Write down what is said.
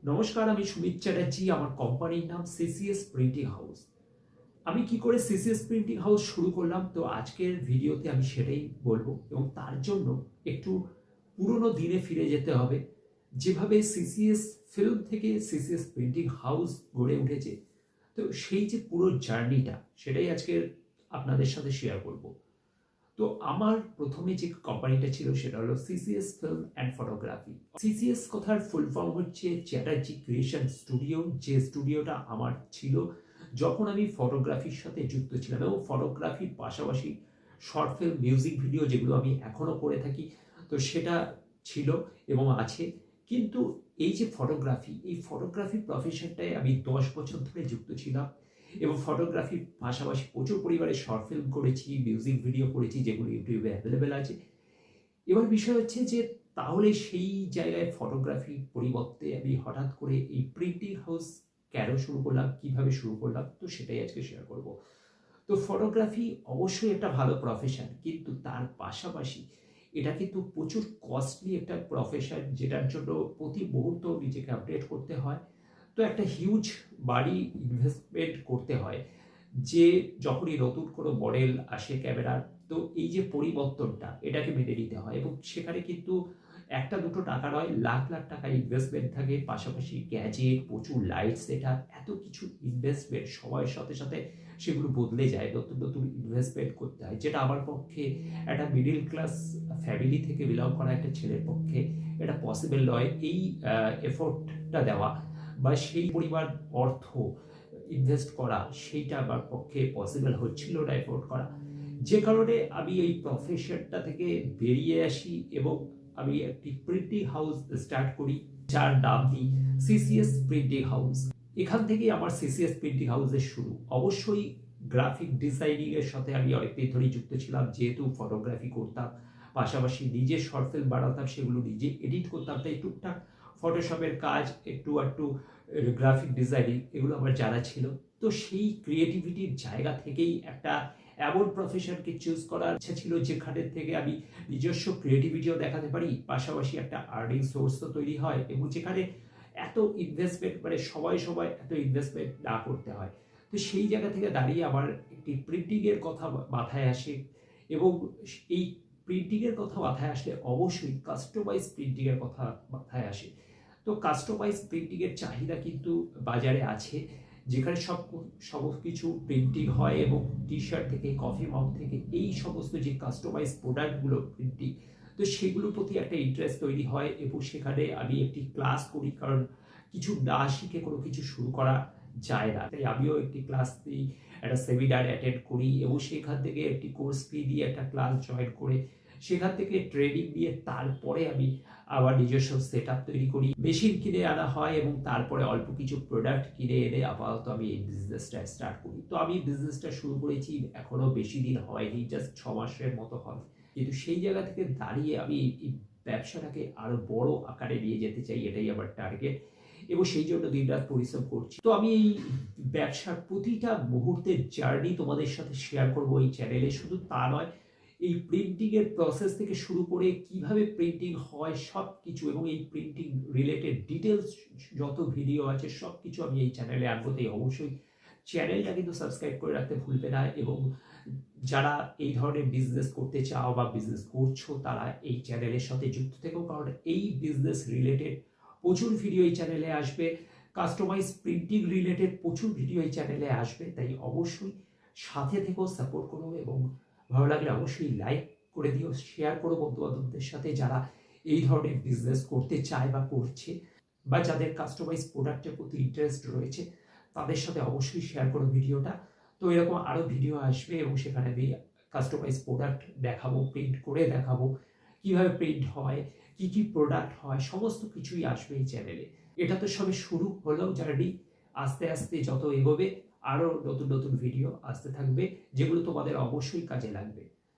নমস্কার, আমি সুমিত চ্যাটার্জি। আমার কোম্পানির নাম সিসিএস প্রিন্টিং হাউস। আমি কি করে সিসিএস প্রিন্টিং হাউস শুরু করলাম, তো আজকের ভিডিওতে আমি সেটাই বলবো। এবং তার জন্য একটু পুরনো দিনে ফিরে যেতে হবে, যেভাবে সিসিএস ফিল্ম থেকে সিসিএস প্রিন্টিং হাউস গড়ে উঠেছে। তো সেই যে পুরো জার্নিটা, সেটাই আজকে আপনাদের সাথে শেয়ার করব। তো আমার প্রথমে যে কোম্পানিটা ছিল সেটা হলো CCS film and photography. CCS কথার ফুল ফর্ম হচ্ছে চ্যাটার্জি ক্রিয়েশন স্টুডিও, যে স্টুডিওটা আমার ছিল যখন আমি ফটোগ্রাফির সাথে যুক্ত ছিলাম, এবং ফটোগ্রাফির পাশাপাশি শর্ট ফিল্ম, মিউজিক ভিডিও, যেগুলো আমি এখনও করে থাকি, তো সেটা ছিল এবং আছে। কিন্তু এই যে ফটোগ্রাফি, এই ফটোগ্রাফি প্রফেশনটায় আমি 10 বছর ধরে যুক্ত ছিলাম, এবং ফটোগ্রাফির পাশাপাশি প্রচুর পরিমাণে শর্ট ফিল্ম করেছি, মিউজিক ভিডিও করেছি, যেগুলো ইউটিউবে অ্যাভেলেবেল আছে। এবার বিষয় হচ্ছে যে তাহলে সেই জায়গায় ফটোগ্রাফির পরিবর্তে আমি হঠাৎ করে এই প্রিন্টিং হাউস কেন শুরু করলাম, কিভাবে শুরু করলাম, তো সেটাই আজকে শেয়ার করব। তো ফটোগ্রাফি অবশ্যই একটা ভালো প্রফেশন, কিন্তু তার পাশাপাশি এটা কিন্তু প্রচুর কস্টলি একটা প্রফেশন, যেটার জন্য প্রতি মুহূর্ত নিজেকে আপডেট করতে হয়। তো একটা হিউজ বাড়ি ইনভেস্টমেন্ট করতে হয়, যে যখনই নতুন কোনো মডেল আসে ক্যামেরার, তো এই যে পরিবর্তনটা, এটাকে মেনে নিতে হয়। এবং সেখানে কিন্তু একটা দুটো টাকা নয়, লাখ লাখ টাকা ইনভেস্টমেন্ট থাকে, পাশাপাশি গ্যাজেট, প্রচুর লাইট সেট আপ, এত কিছু ইনভেস্টমেন্ট সময়ের সাথে সাথে সেগুলো বদলে যায়, নতুন নতুন ইনভেস্টমেন্ট করতে হয়, যেটা আমার পক্ষে, একটা মিডিল ক্লাস ফ্যামিলি থেকে বিলং করা একটা ছেলের পক্ষে এটা পসিবল নয়, এই এফোর্টটা দেওয়া বা সেই পরিমাণ অর্থ ইনভেস্ট করা, সেইটা আমার পক্ষে পসিবল হচ্ছিল না এফোর্ড করা। যে কারণে আমি এই প্রফেশনটা থেকে বেরিয়ে আসি এবং আমি একটি প্রিন্টিং হাউস স্টার্ট করি, যার নাম দিই সিসিএস প্রিন্টিং হাউস। এখান থেকেই আমার সিসিএস প্রিন্টিং হাউসের শুরু। অবশ্যই গ্রাফিক ডিজাইনিং এর সাথে আমি অনেকদিন ধরেই যুক্ত ছিলাম, যেহেতু ফটোগ্রাফি করতাম, পাশাপাশি নিজে শর্ট ফিল্ম বানাতাম, সেগুলো নিজে এডিট করতাম, তাই টুকটাক ফটোশপের কাজ, একটু একটু গ্রাফিক ডিজাইনিং, এগুলো আমার জানা ছিল। তো সেই ক্রিয়েটিভিটির জায়গা থেকেই একটা এমন প্রফেশনকে চুজ করার ইচ্ছা ছিল, যেখানে থেকে আমি নিজস্ব ক্রিয়েটিভিটিও দেখাতে পারি, পাশাপাশি একটা আর্নিং সোর্সও তৈরি হয়, এবং যেখানে এত ইনভেস্টমেন্ট, মানে সময় সময় এত ইনভেস্টমেন্ট না করতে হয়। তো সেই জায়গা থেকে দাঁড়িয়ে আমার একটি প্রিন্টিংয়ের কথা মাথায় আসে, এবং এই প্রিন্টিংয়ের কথা মাথায় আসলে অবশ্যই কাস্টমাইজ প্রিন্টিংয়ের কথা মাথায় আসে। তো কাস্টমাইজ প্রিন্টিংয়ের চাহিদা কিন্তু বাজারে আছে, যেখানে সব কিছু প্রিন্টিং হয়, এবং টি শার্ট থেকে কফি মাগ থেকে এই সমস্ত যে কাস্টমাইজ প্রোডাক্টগুলো প্রিন্টিং, তো সেগুলোর প্রতি একটা ইন্টারেস্ট তৈরি হয়। এবং সেখানে আমি একটি ক্লাস করি, কারণ কিছু না শিখে কোনো কিছু শুরু করা যায় না, তাই আমিও একটি ক্লাস দিই, একটা সেমিনার অ্যাটেন্ড করি, এবং সেখান থেকে একটি কোর্স ফি দিয়ে একটা ক্লাস জয়েন করে, সেখান থেকে ট্রেনিং নিয়ে তারপরে আমি আবার নিজস্ব সেট আপ তৈরি করি, মেশিন কিনে আনা হয়, এবং তারপরে অল্প কিছু প্রোডাক্ট কিনে এনে আপাতত আমি এই বিজনেসটা স্টার্ট করি। তো আমি বিজনেসটা শুরু করেছি, এখনো বেশি দিন হয়নি, জাস্ট 6 মাসের মতো হবে, কিন্তু সেই জায়গা থেকে দাঁড়িয়ে আমি এই ব্যবসাটাকে আরো বড় আকারে নিয়ে যেতে চাই, এটাই আমার টার্গেট, এবং সেই জন্য দিনরাত পরিশ্রম করছি। তো আমি এই ব্যবসার প্রতিটা মুহূর্তের জার্নি তোমাদের সাথে শেয়ার করবো এই চ্যানেলে। শুধু তা নয়, এই প্রিন্টিং এর প্রসেস থেকে শুরু করে কিভাবে প্রিন্টিং হয় সব কিছু, এবং এই প্রিন্টিং রিলেটেড ডিটেলস যত ভিডিও আছে সব কিছু আমি এই চ্যানেলে আনবো। তাই অবশ্যই চ্যানেলটা কিন্তু সাবস্ক্রাইব করে রাখতে ভুলবে না, এবং যারা এই ধরনের বিজনেস করতে চাও বা বিজনেস করছো, তারা এই চ্যানেলের সাথে যুক্ত থেকো, কারণ এই বিজনেস রিলেটেড প্রচুর ভিডিও এই চ্যানেলে আসবে, কাস্টমাইজ প্রিন্টিং রিলেটেড প্রচুর ভিডিও এই চ্যানেলে আসবে। তাই অবশ্যই সাথে থেকেও সাপোর্ট করো, এবং ভালো লাগলে অবশ্যই লাইক করে দিও, শেয়ার করো বন্ধু বান্ধবদের সাথে, যারা এই ধরনের বিজনেস করতে চায় বা করছে, বা যাদের কাস্টমাইজ প্রোডাক্টের প্রতি ইন্টারেস্ট রয়েছে, তাদের সাথে অবশ্যই শেয়ার করো ভিডিওটা। তো এরকম আরও ভিডিও আসবে, এবং সেখানে আমি কাস্টমাইজ প্রোডাক্ট দেখাবো, প্রিন্ট করে দেখাবো, কিভাবে প্রিন্ট হয়, কি কি প্রোডাক্ট হয়, সমস্ত কিছুই আসবে এই চ্যানেলে। এটা তো সবে শুরু হলো জার্নি, আস্তে আস্তে যত এগোবে আরও নতুন নতুন ভিডিও আসতে থাকবে, যেগুলো তোমাদের অবশ্যই কাজে লাগবে।